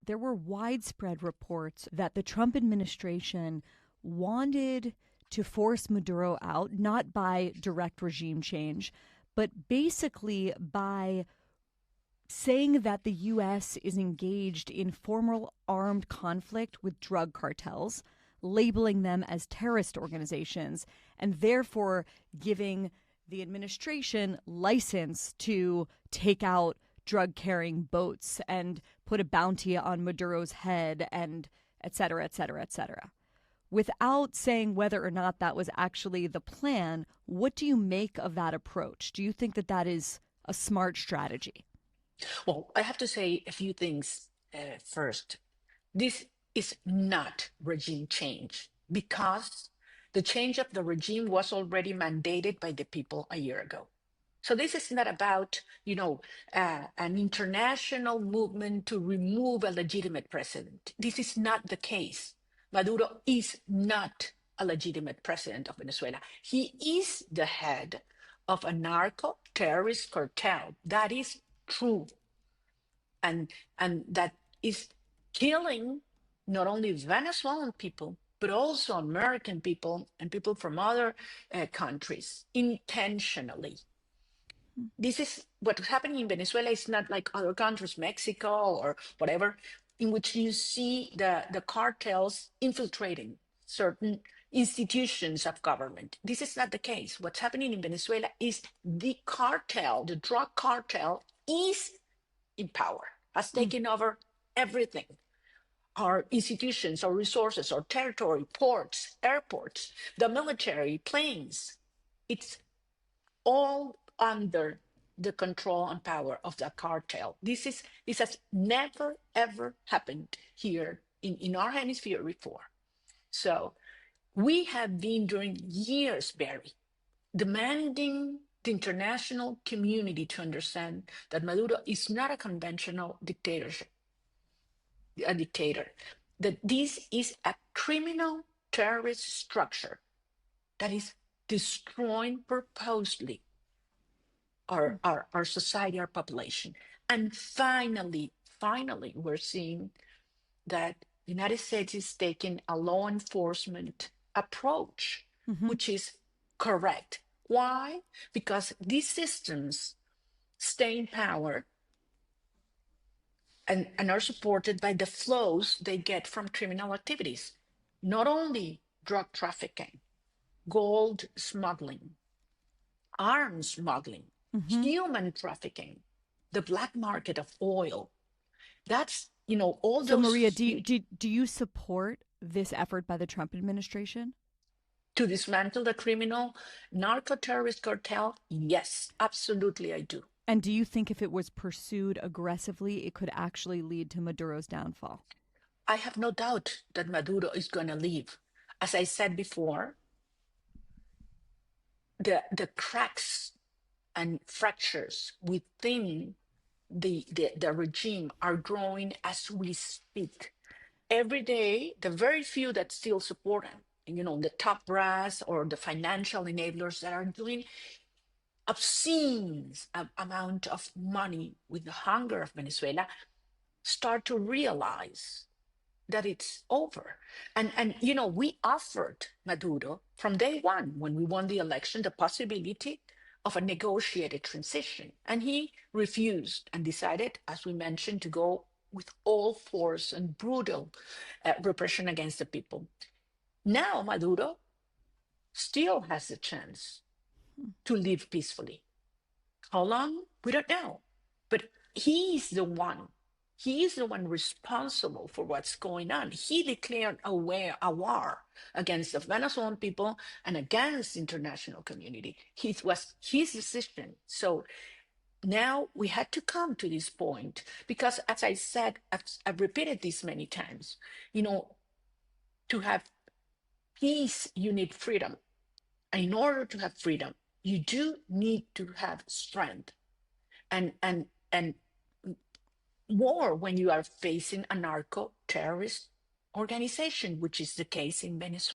there were widespread reports that the Trump administration wanted to force Maduro out, not by direct regime change, but basically by saying that the U.S. is engaged in formal armed conflict with drug cartels, labeling them as terrorist organizations, and therefore giving the administration license to take out drug carrying boats and put a bounty on Maduro's head, and et cetera, et cetera, et cetera. Without saying whether or not that was actually the plan, what do you make of that approach? Do you think that that is a smart strategy? Well, I have to say a few things first. This is not regime change because the change of the regime was already mandated by the people a year ago. So this is not about, an international movement to remove a legitimate president. This is not the case. Maduro is not a legitimate president of Venezuela. He is the head of a narco terrorist cartel. That is true. And that is killing not only Venezuelan people, but also American people and people from other countries intentionally. This is what's happening in Venezuela is not like other countries, Mexico or whatever, in which you see the cartels infiltrating certain institutions of government. This is not the case. What's happening in Venezuela is the cartel, the drug cartel is in power, has Mm. taken over everything. Our institutions, our resources, our territory, ports, airports, the military, planes. It's all under the control and power of the cartel. This has never ever happened here in our hemisphere before. So we have been during years, Barry, demanding the international community to understand that Maduro is not a conventional dictator, that this is a criminal terrorist structure that is destroying purposely our society, our population. And finally, we're seeing that the United States is taking a law enforcement approach, Mm-hmm. which is correct. Why? Because these systems stay in power and are supported by the flows they get from criminal activities, not only drug trafficking, gold smuggling, arms smuggling, Mm-hmm. human trafficking, the black market of oil. That's, all So, Maria, those do you support this effort by the Trump administration? to dismantle the criminal narco terrorist cartel. Yes, absolutely, I do. And do you think if it was pursued aggressively, it could actually lead to Maduro's downfall? I have no doubt that Maduro is going to leave. As I said before, the cracks and fractures within the regime are growing as we speak. Every day, the very few that still support him, the top brass or the financial enablers that are doing obscene amount of money with the hunger of Venezuela, start to realize that it's over. And we offered Maduro from day one when we won the election the possibility of a negotiated transition. And he refused and decided, as we mentioned, to go with all force and brutal repression against the people. Now Maduro still has a chance to live peacefully. How long? We don't know. But he's the one. He is the one responsible for what's going on. He declared a war against the Venezuelan people and against the international community. It was his decision. So now we had to come to this point because, as I said, I've repeated this many times, to have peace, you need freedom. And in order to have freedom, you do need to have strength and more when you are facing a narco terrorist organization, which is the case in Venezuela.